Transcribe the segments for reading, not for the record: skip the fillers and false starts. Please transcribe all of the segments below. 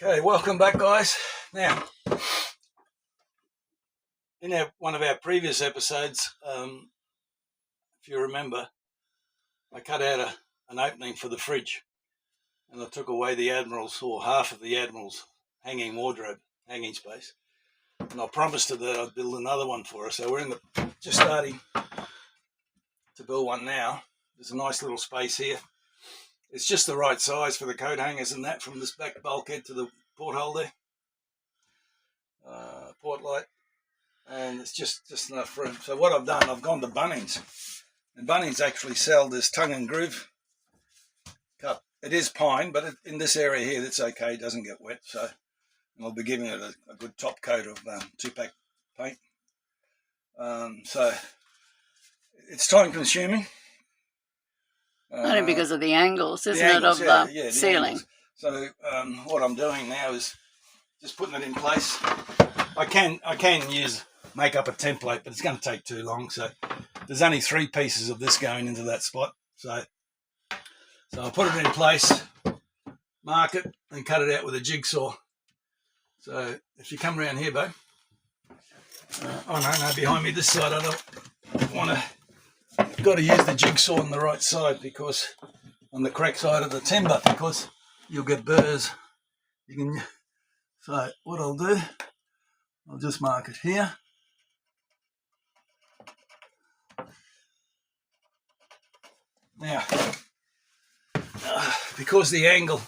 Okay, welcome back, guys. Now, in one of our previous episodes, if you remember, I cut out an opening for the fridge, and I took away the Admiral's, or half of the Admiral's hanging wardrobe, hanging space. And I promised her that I'd build another one for her. So we're just starting to build one now. There's a nice little space here. It's just the right size for the coat hangers and that, from this back bulkhead to the porthole there, port light, and it's just enough room. So what I've done, I've gone to Bunnings, and Bunnings actually sell this tongue and groove cut. It is pine, but in this area here, it's okay. It doesn't get wet, so I'll be giving it a good top coat of 2-pack paint. So it's time consuming. Only because of the angles, isn't it, of the ceiling? Angles. So what I'm doing now is just putting it in place. I can make up a template, but it's going to take too long. So there's only 3 pieces of this going into that spot. So I'll put it in place, mark it, and cut it out with a jigsaw. So if you come around here, babe. No, behind me this side. I don't want to. Got to use the jigsaw on the right side, because on the correct side of the timber, because you'll get burrs. So what I'll do, I'll just mark it here. Now, because the angle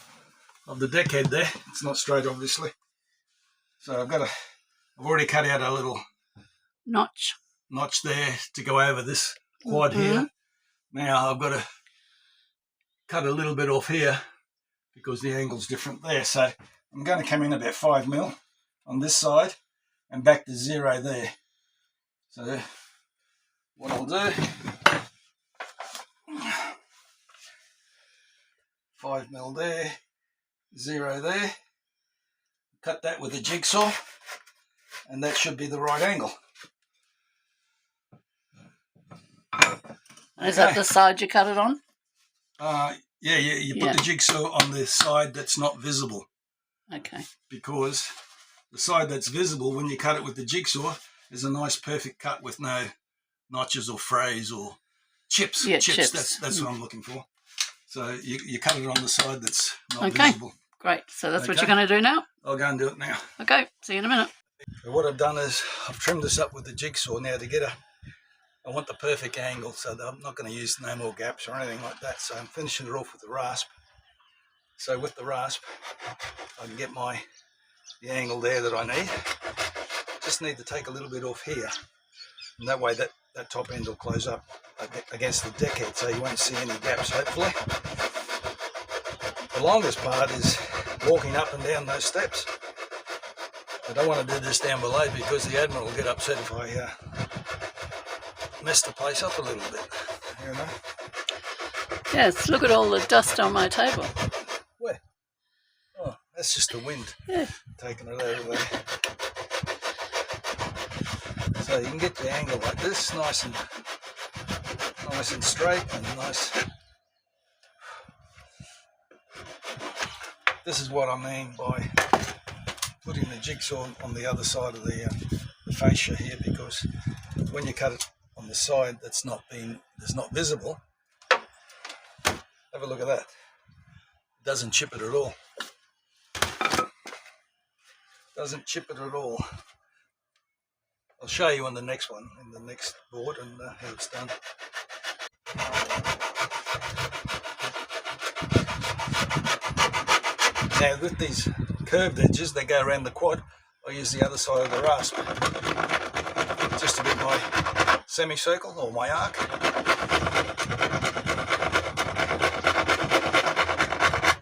of the deck head there, it's not straight, obviously. So I've already cut out a little notch there to go over this quad here. Now I've got to cut a little bit off here because the angle's different there. So I'm going to come in about 5 mil on this side and back to 0 there. So what I'll do, 5 mil there, 0 there, cut that with a jigsaw, and that should be the right angle. Is that the side you cut it on? Yeah, you put the jigsaw on the side that's not visible. Okay. Because the side that's visible, when you cut it with the jigsaw, is a nice perfect cut with no notches or frays or chips. Yeah, chips. That's what I'm looking for. So you cut it on the side that's not visible. Great. So that's what you're going to do now? I'll go and do it now. Okay. See you in a minute. So what I've done is I've trimmed this up with the jigsaw now to get I want the perfect angle, so that I'm not going to use no more gaps or anything like that. So I'm finishing it off with the rasp. So with the rasp, I can get the angle there that I need. Just need to take a little bit off here, and that way that top end will close up against the deck head, so you won't see any gaps, hopefully. The longest part is walking up and down those steps. I don't want to do this down below, because the Admiral will get upset if I mess the place up a little bit, you know. Yes, look at all the dust on my table. Where? Oh, that's just the wind taking it over there. So you can get the angle like this, nice and straight and nice. This is what I mean by putting the jigsaw on the other side of the fascia here, because when you cut it on the side that's not visible, have a look at that. It doesn't chip it at all. Doesn't chip it at all. I'll show you on the next one, in the next board, and how it's done. Now with these curved edges, they go around the quad. I use the other side of the rasp just to get my semicircle or my arc.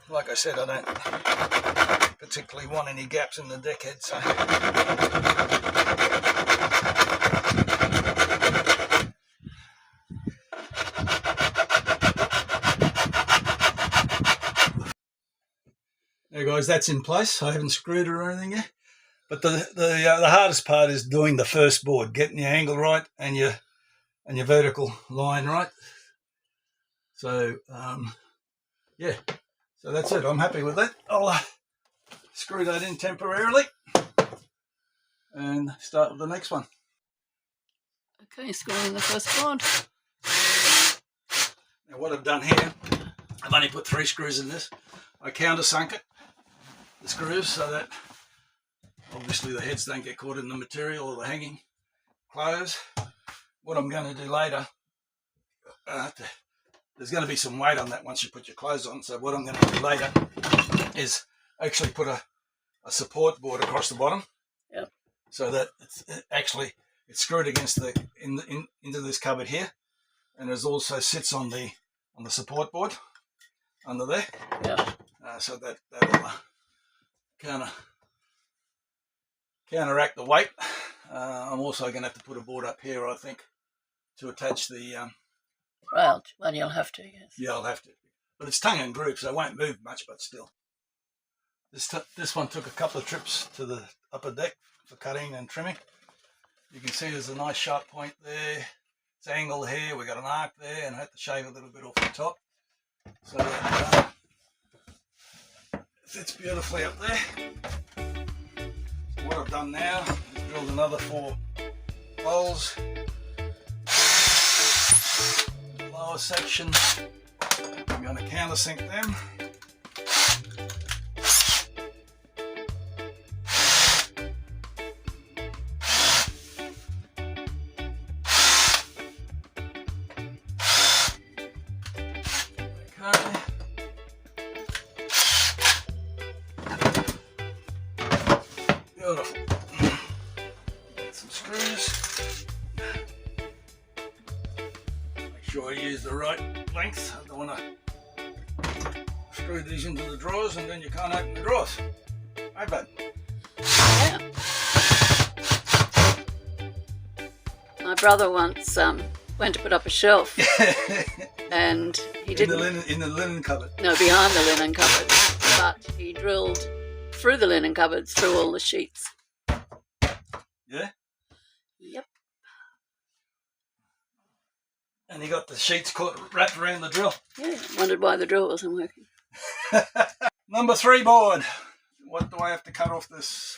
Like I said, I don't particularly want any gaps in the deck head, so there, guys, that's in place. I haven't screwed it or anything yet. But the hardest part is doing the first board, getting your angle right and your vertical line right. So yeah, so that's it. I'm happy with that. I'll screw that in temporarily and start with the next one. Okay, screwing in the first board. Now what I've done here, I've only put 3 screws in this. I countersunk it, the screws, so that obviously the heads don't get caught in the material or the hanging clothes. What I'm going to do later, there's going to be some weight on that once you put your clothes on, so what I'm going to do later is actually put a support board across the bottom. Yep. So that it's screwed against into this cupboard here, and it also sits on the support board under there. Yeah. So that'll counteract the weight. I'm also going to have to put a board up here, I think, to attach the. Well, you'll have to, yes. Yeah, I'll have to. But it's tongue and groove, so it won't move much, but still. This one took a couple of trips to the upper deck for cutting and trimming. You can see there's a nice sharp point there. It's angled here. We got an arc there, and I had to shave a little bit off the top. So that it fits beautifully up there. So what I've done now is drilled another 4 holes. The lower section, I'm going to countersink them. Beautiful. Get some screws. Make sure I use the right length. I don't want to screw these into the drawers and then you can't open the drawers. Hey, bud. Yeah. My brother once went to put up a shelf and he didn't... In the linen cupboard? No, behind the linen cupboard. But he drilled through the linen cupboards, through all the sheets. Yeah? Yep. And he got the sheets wrapped around the drill? Yeah, wondered why the drill wasn't working. Number 3 board. What do I have to cut off this?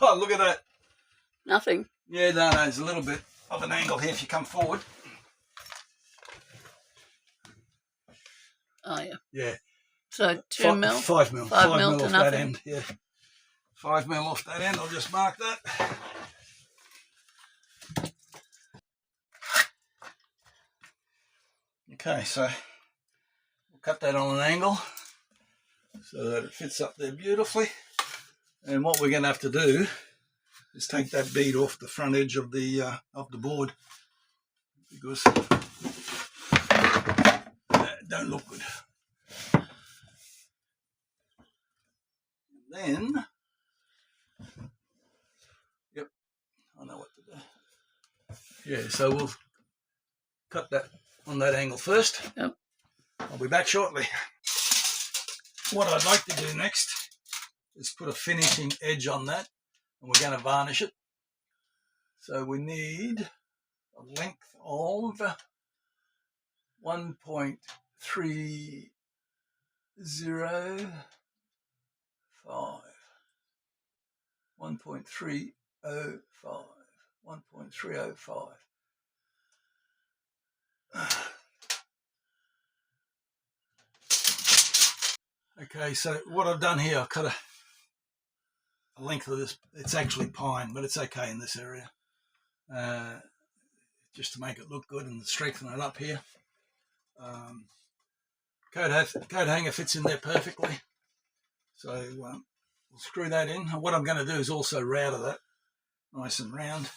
Oh, look at that. Nothing. Yeah, no, there's a little bit of an angle here if you come forward. Oh, yeah. Yeah. So 2 mil? 5 mil. 5 mil off to that nothing. end, yeah. 5 mil off that end, I'll just mark that. Okay, so we'll cut that on an angle so that it fits up there beautifully. And what we're going to have to do is take that bead off the front edge of the board, because that don't look good. And then, yep, I know what to do. Yeah, so we'll cut that on that angle first. Yep. I'll be back shortly. What I'd like to do next is put a finishing edge on that, and we're going to varnish it. So we need a length of 1.305. 1.305. 1.305. Okay, so what I've done here, I've cut a length of this. It's actually pine, but it's okay in this area. Just to make it look good and strengthen it up here. Coat hanger fits in there perfectly. So we'll screw that in. What I'm going to do is also router that nice and round,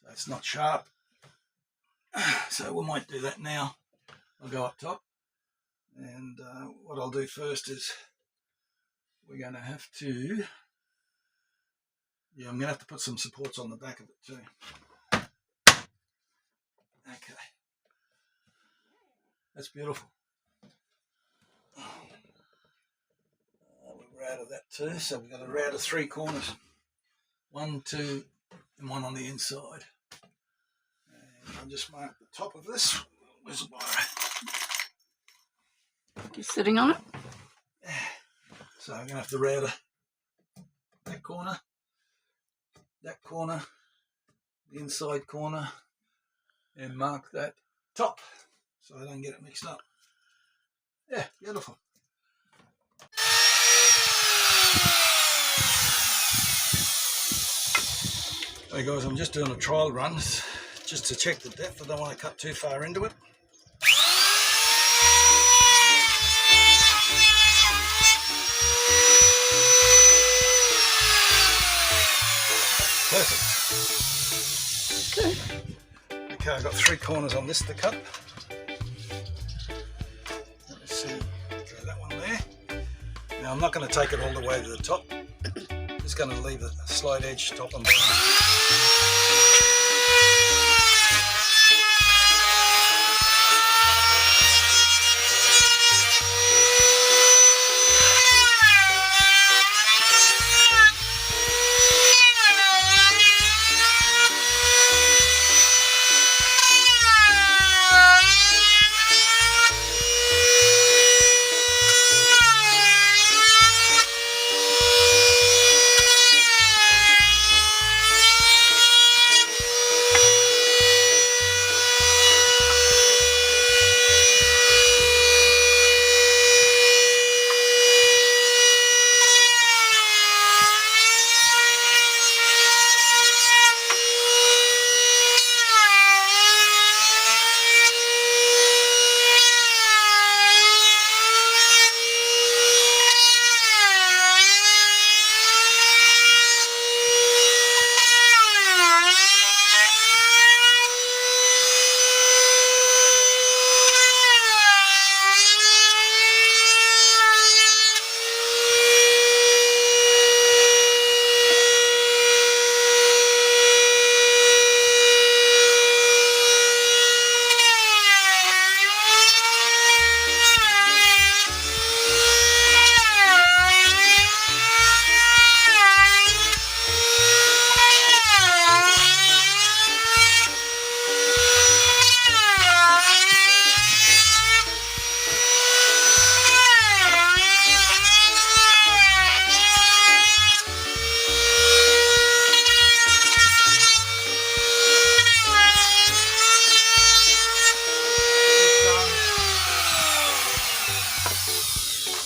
so it's not sharp. So we might do that now. I'll go up top, and what I'll do first is we're going to have to, I'm going to have to put some supports on the back of it too. Okay, that's beautiful. We'll router that too, so we've got to router 3 corners, 1, 2, and 1 on the inside. And I'll just mark the top of this. Where's the wire? You sitting on it? So I'm going to have to router that corner, the inside corner, and mark that top so I don't get it mixed up. Yeah, beautiful. Hey guys, I'm just doing a trial run just to check the depth. I don't want to cut too far into it. Perfect. Okay, I've got 3 corners on this to cut. Let me see, throw that one there. Now I'm not going to take it all the way to the top. Just going to leave a slight edge top and bottom.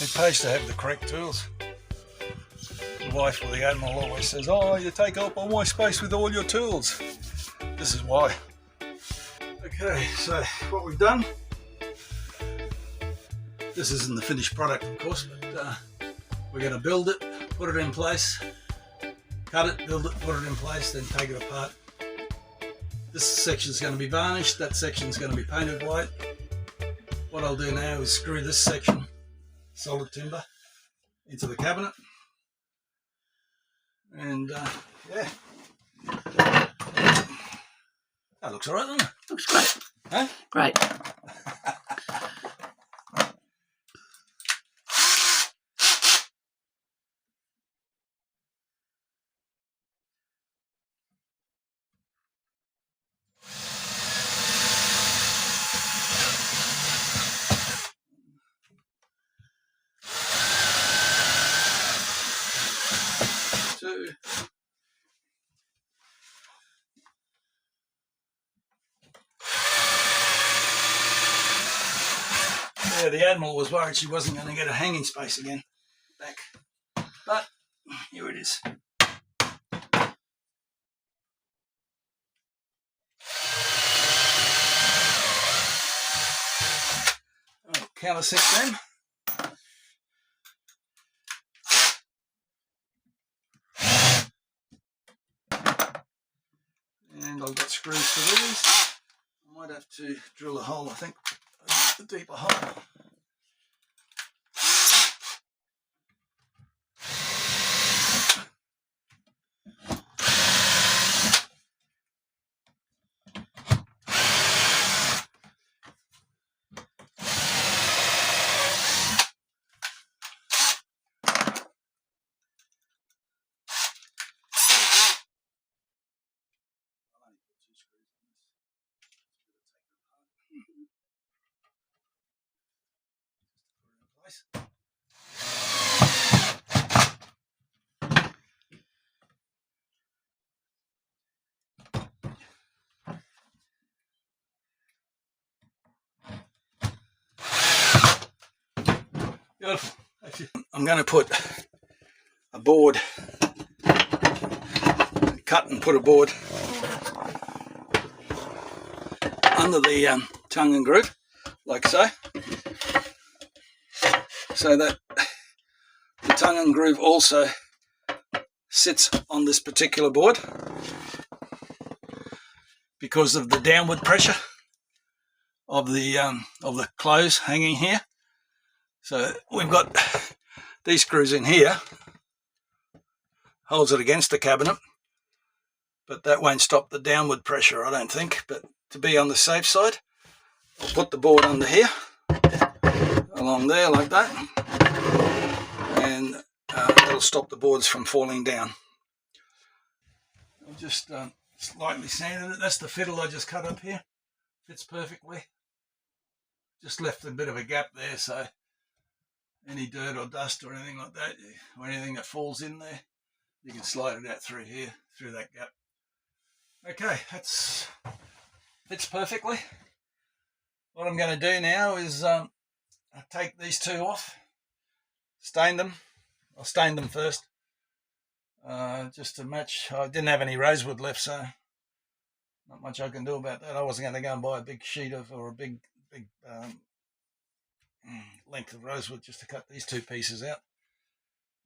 It pays to have the correct tools. The wife or the Admiral always says, "Oh, you take up all my space with all your tools." This is why. Okay, so what we've done, this isn't the finished product of course, but we're going to build it, put it in place, cut it, build it, put it in place, then take it apart. This section is going to be varnished, that section is going to be painted white. What I'll do now is screw this section, solid timber, into the cabinet, and yeah, that looks alright, doesn't it? Looks great. Huh? Great. Yeah, the Admiral was worried she wasn't going to get a hanging space again back, but here it is. I'll countersink them. And I've got screws for these. I might have to drill a hole, I think, a deeper hole. Beautiful. I'm going to put a board, cut and put a board under the tongue and groove, like so, so that the tongue and groove also sits on this particular board because of the downward pressure of the clothes hanging here. So we've got these screws in here, holds it against the cabinet, but that won't stop the downward pressure, I don't think. But to be on the safe side, I'll put the board under here, along there like that, and that'll stop the boards from falling down. I'll just slightly sanded it. That's the fiddle I just cut up here. Fits perfectly. Just left a bit of a gap there, so any dirt or dust or anything like that, or anything that falls in there, you can slide it out through here, through that gap. Okay, fits perfectly. What I'm going to do now is take these two off, stain them. I'll stain them first, just to match. I didn't have any rosewood left, so not much I can do about that. I wasn't going to go and buy a big sheet of, or a big length of rosewood just to cut these two pieces out.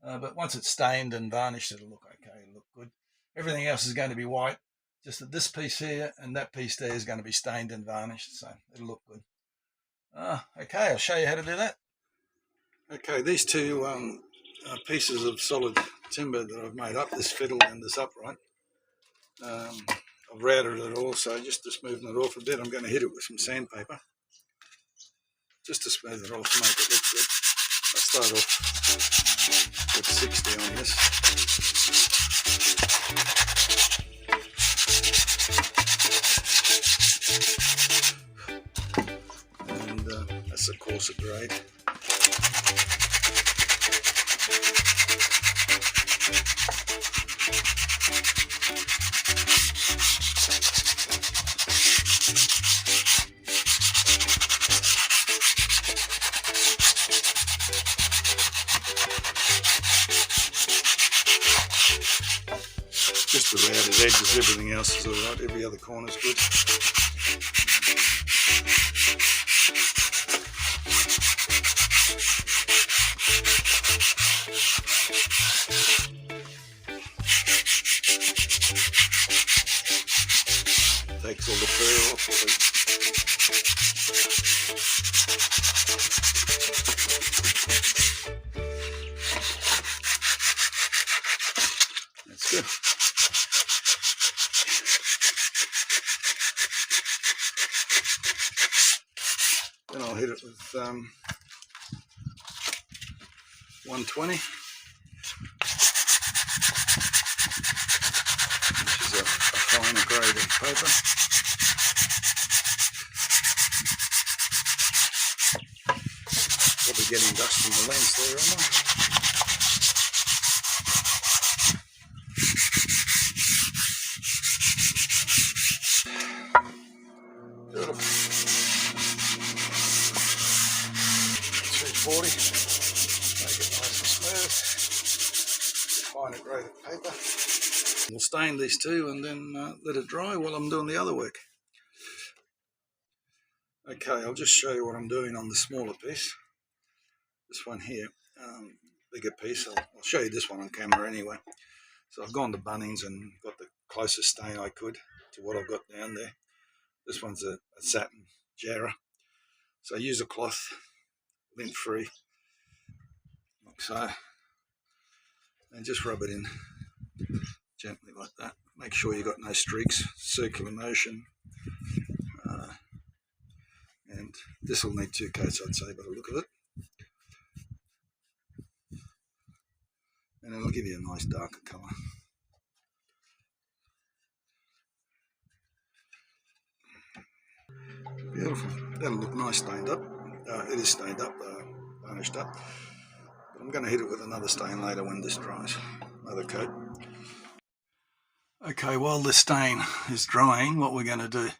But once it's stained and varnished, it'll look okay, it'll look good. Everything else is going to be white, just that this piece here and that piece there is going to be stained and varnished, so it'll look good. Okay, I'll show you how to do that. Okay, these two pieces of solid timber that I've made up, this fiddle and this upright, I've routed it also, just to smoothen it off a bit. I'm going to hit it with some sandpaper, just to smooth it off to make it look good. I start off with 60 on this. And that's a coarser grade. Just around his edges, everything else is alright, every other corner's good. Takes all the fur off. That's good. Then I'll hit it with 120, which is a finer grade of paper. Probably getting dust in the lens there, am I? Beautiful. 240. Make it nice and smooth. Finer grade of paper. We'll stain these two and then let it dry while I'm doing the other work. Okay, I'll just show you what I'm doing on the smaller piece. This one here, bigger piece. I'll show you this one on camera anyway. So I've gone to Bunnings and got the closest stain I could to what I've got down there. This one's a satin jarrah. So I use a cloth, lint free, like so, and just rub it in gently like that. Make sure you've got no streaks, circular motion. And this will need 2 coats, I'd say, by the look of it. And it'll give you a nice darker colour. Beautiful. That'll look nice stained up. It is stained up, varnished up. But I'm going to hit it with another stain later when this dries. Another coat. Okay, while the stain is drying, what we're going to do,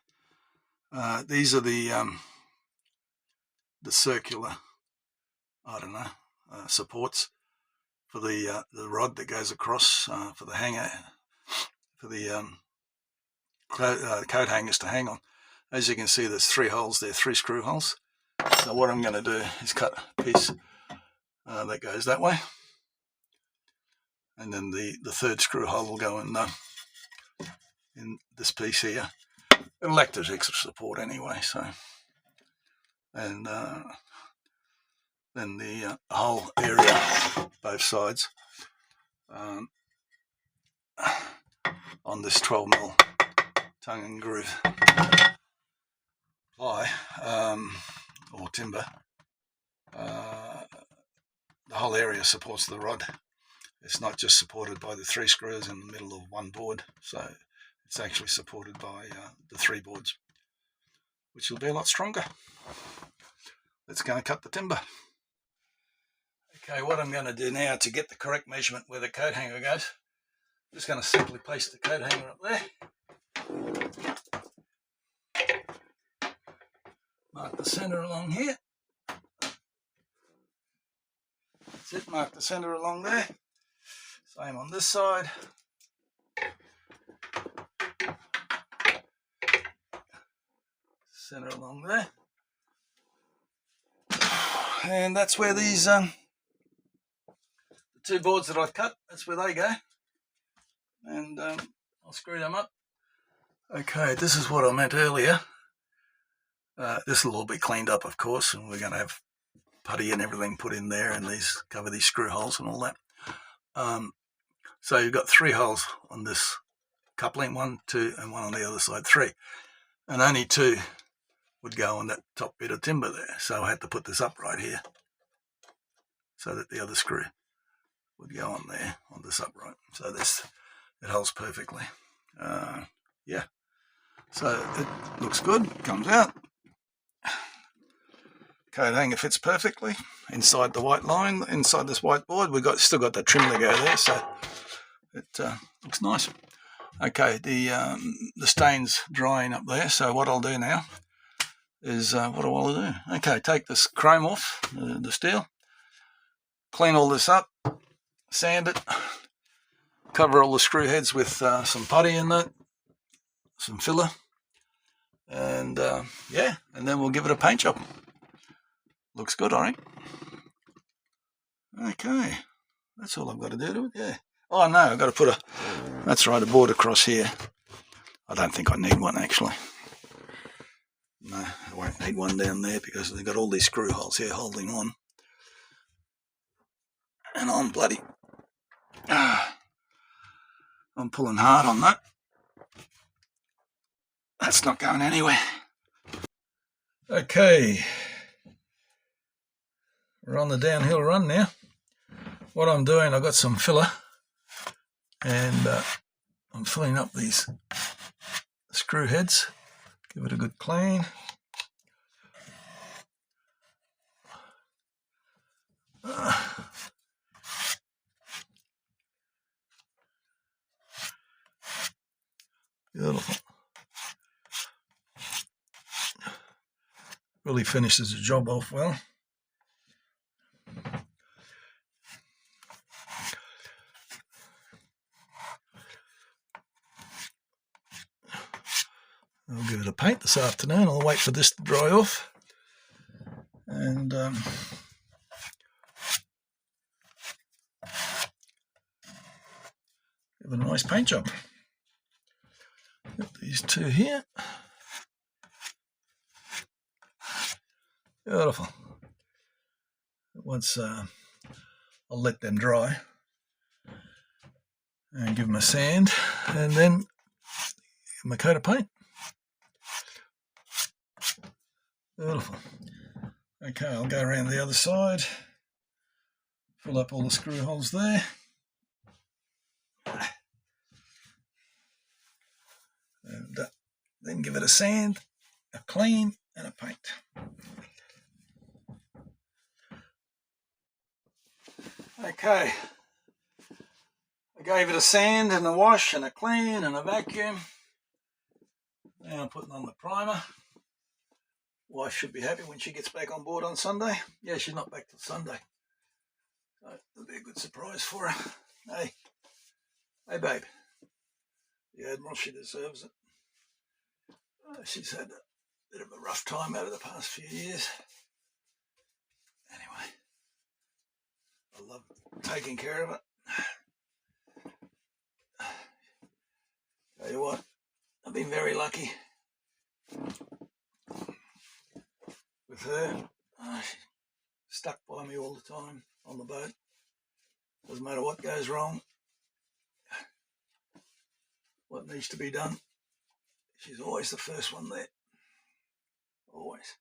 these are the circular, I don't know, supports for the rod that goes across for the hanger, for the coat hangers to hang on. As you can see, there's 3 holes there, 3 screw holes. So what I'm going to do is cut a piece that goes that way, and then the 3rd screw hole will go in this piece here. It'll act as extra support anyway. So, and then the whole area, both sides, on this 12mm tongue and groove ply or timber, the whole area supports the rod. It's not just supported by the 3 screws in the middle of one board, so it's actually supported by the 3 boards, which will be a lot stronger. Let's go and cut the timber. Okay, what I'm going to do now to get the correct measurement where the coat hanger goes, I'm just going to simply place the coat hanger up there. Mark the centre along here. That's it, mark the centre along there. Same on this side. Centre along there. And that's where these the 2 boards that I cut, that's where they go. And I'll screw them up. Okay, this is what I meant earlier. This will all be cleaned up, of course, and we're going to have putty and everything put in there, and cover these screw holes and all that. So you've got 3 holes on this coupling, 1, 2, and 1 on the other side, 3. And only 2 would go on that top bit of timber there. So I had to put this up right here so that the other screw would go on there, on this upright. So it holds perfectly. Yeah. So it looks good, comes out. Coat hanger fits perfectly inside the white line, inside this white board. We've still got the trim to go there, so it looks nice. Okay, the stain's drying up there, so what I'll do now is, what do I want to do? Okay, take this chrome off, the steel, clean all this up, sand it, cover all the screw heads with some putty in that, some filler, and yeah, and then we'll give it a paint job. Looks good, I think. Okay, that's all I've got to do to it, yeah. Oh no, I've got to put that's right, a board across here. I don't think I need one, actually. No, I won't need one down there because they've got all these screw holes here holding on. And I'm bloody... I'm pulling hard on that. That's not going anywhere. Okay. We're on the downhill run now. What I'm doing, I've got some filler, and I'm filling up these screw heads. Give it a good clean. Beautiful. Really finishes the job off well. I'll give it a paint this afternoon. I'll wait for this to dry off, and give it a nice paint job. Got these 2 here. Beautiful. Once I'll let them dry and give them a sand, and then give them a coat of paint. Beautiful. Okay, I'll go around the other side, fill up all the screw holes there. And then give it a sand, a clean, and a paint. Okay, I gave it a sand and a wash and a clean and a vacuum. Now I'm putting on the primer. Wife should be happy when she gets back on board on Sunday. Yeah, she's not back till Sunday. So it'll be a good surprise for her. Hey, babe. The Admiral, she deserves it. She's had a bit of a rough time over the past few years. Anyway, I love taking care of it. Tell you what, I've been very lucky with her. She's stuck by me all the time on the boat. Doesn't matter what goes wrong, what needs to be done. She's always the first one there. Always.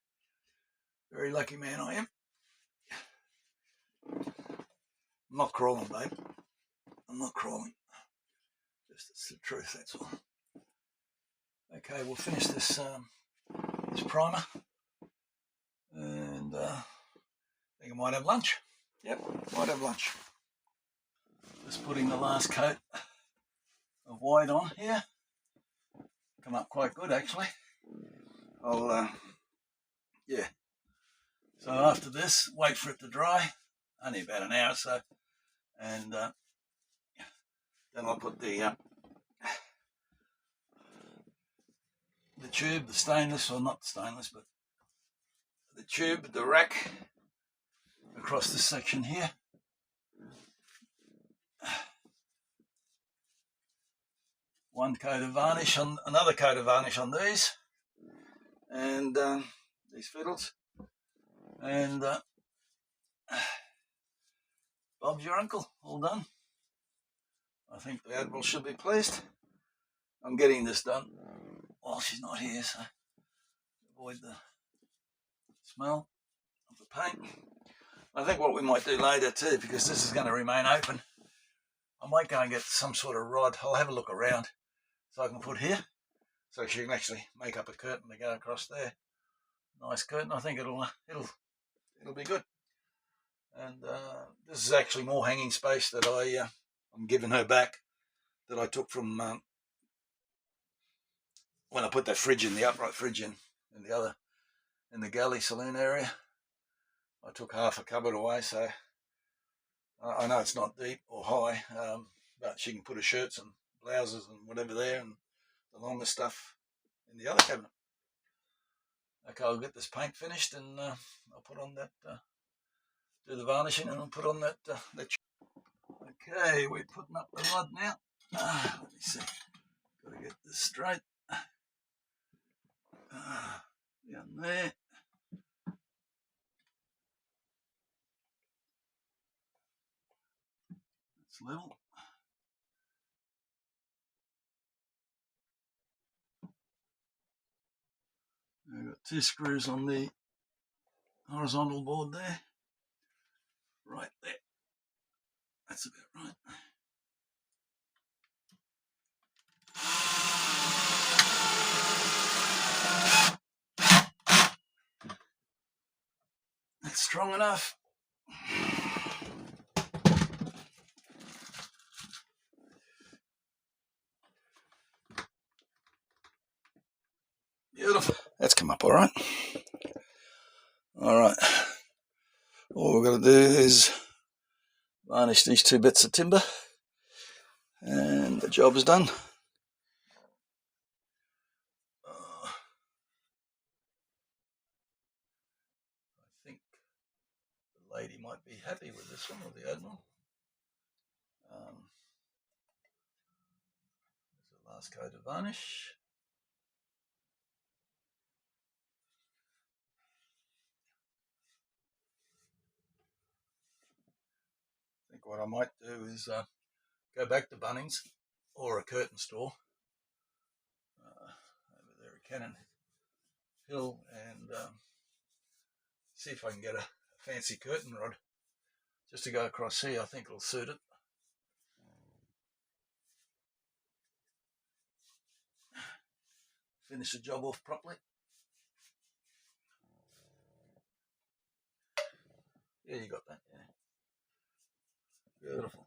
Very lucky man I am. I'm not crawling, babe. I'm not crawling. Just it's the truth, that's all. Okay, we'll finish this primer. And I think I might have lunch. Yep, might have lunch. Just putting the last coat of white on here. Come up quite good, actually. Yeah. So after this, wait for it to dry. Only about an hour or so. And then I'll put the tube, the stainless, or not stainless, but the tube, the rack, across this section here. One coat of varnish on, another coat of varnish on these, and these fiddles, and Bob's your uncle, all done. I think the Admiral should be pleased. I'm getting this done while she's not here, so avoid the smell of the paint. I think what we might do later too, because this is going to remain open, I might go and get some sort of rod. I'll have a look around so I can put here, so she can actually make up a curtain to go across there. Nice curtain. I think it'll be good. And this is actually more hanging space that I'm giving her back, that I took from when I put that fridge in, the upright fridge in the galley saloon area. I took half a cupboard away, so I know it's not deep or high, but she can put her shirts and blouses and whatever there, and the longer stuff in the other cabinet. Okay, I'll get this paint finished, and I'll put on that, do the varnishing, and I'll put on that. Okay, we're putting up the rod now. Let me see. Got to get this straight. Down there. It's level. I've got 2 screws on the horizontal board there. Right there. That's about right. That's strong enough. Beautiful. That's come up all right. All right. All we've got to do is varnish these 2 bits of timber, and the job is done. I think the lady might be happy with this one, or the Admiral. There's the last coat of varnish. I think what I might do is go back to Bunnings or a curtain store over there at Cannon Hill, and see if I can get a fancy curtain rod just to go across here. I think it'll suit it. Finish the job off properly. Yeah, you got that. Yeah. Beautiful.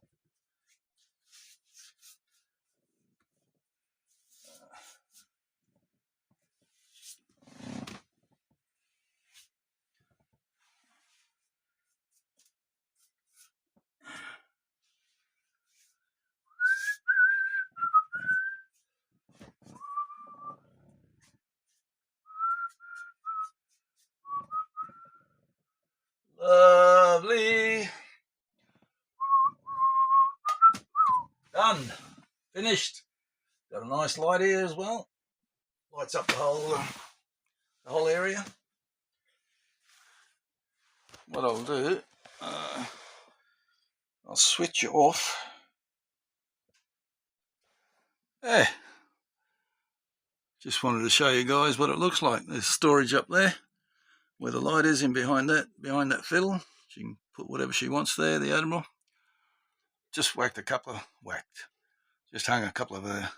done, finished. Got a nice light here as well. Lights up the whole area. What I'll do, I'll switch it off. There. Just wanted to show you guys what it looks like. There's storage up there where the light is, in behind that fiddle. She can put whatever she wants there, the Admiral. Just hung a couple of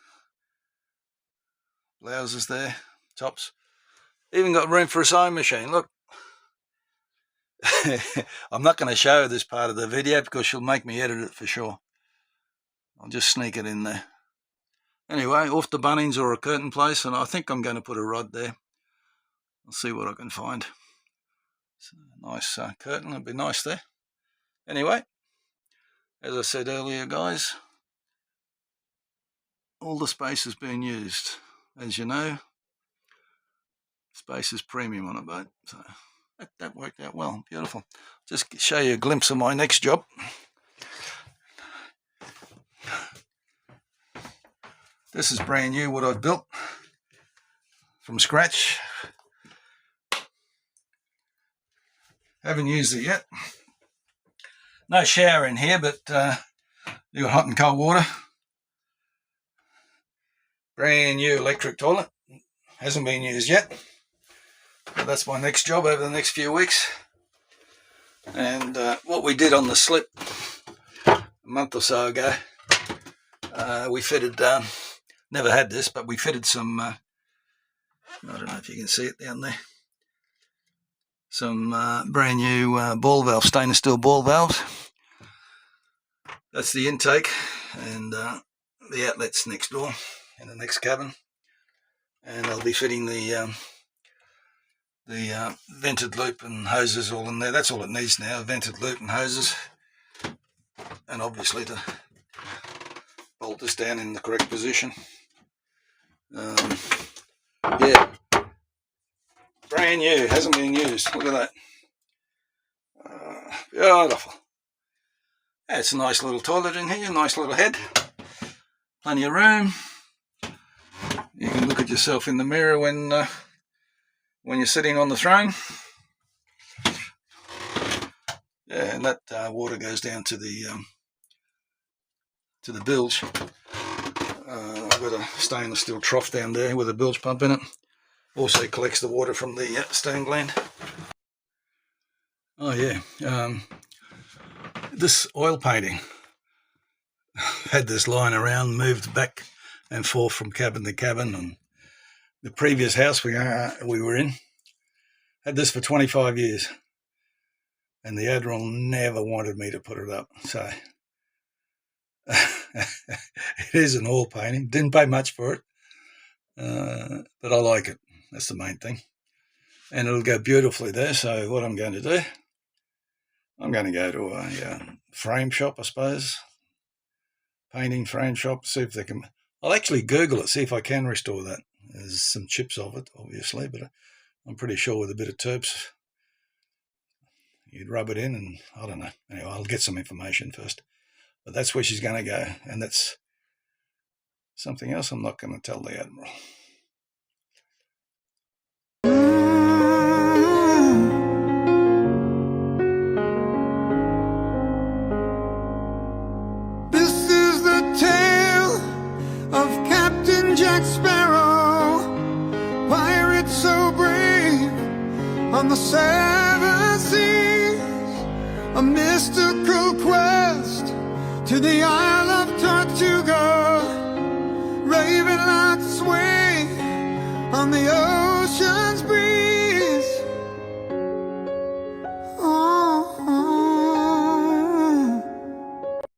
blouses there, tops. Even got room for a sewing machine, look. I'm not going to show this part of the video because she'll make me edit it for sure. I'll just sneak it in there. Anyway, off to Bunnings or a curtain place, and I think I'm going to put a rod there. I'll see what I can find. It's a nice curtain, it'll be nice there. Anyway, as I said earlier, guys, all the space is being used. As you know, space is premium on a boat, so that worked out well. Beautiful. Just show you a glimpse of my next job. This is brand new, what I've built from scratch. Haven't used it yet. No shower in here, but you got hot and cold water. Brand new electric toilet. Hasn't been used yet. But that's my next job over the next few weeks. And what we did on the slip a month or so ago, we fitted, never had this, but we fitted some, I don't know if you can see it down there, some brand new ball valve, stainless steel ball valves. That's the intake, and the outlet's next door in the next cabin. And I'll be fitting the vented loop and hoses all in there. That's all it needs now, vented loop and hoses. And obviously to bolt this down in the correct position. Yeah, brand new, hasn't been used. Look at that. Beautiful. Yeah, it's a nice little toilet in here, nice little head. Plenty of room. You can look at yourself in the mirror when you're sitting on the throne. Yeah, and that water goes down to the bilge. I've got a stainless steel trough down there with a bilge pump in it. Also collects the water from the stone gland. Oh yeah, this oil painting had this lying around, moved back and forth from cabin to cabin. And the previous house we were in had this for 25 years, and the Admiral never wanted me to put it up. So it is an oil painting. Didn't pay much for it, but I like it. That's the main thing. And it'll go beautifully there. So what I'm going to do, I'm going to go to a frame shop, I suppose. Painting frame shop, see if they can. I'll actually Google it, see if I can restore that. There's some chips of it, obviously, but I'm pretty sure with a bit of terps, you'd rub it in, and I don't know. Anyway, I'll get some information first. But that's where she's going to go, and that's something else I'm not going to tell the Admiral. On the seven seas, a mystical quest to the island.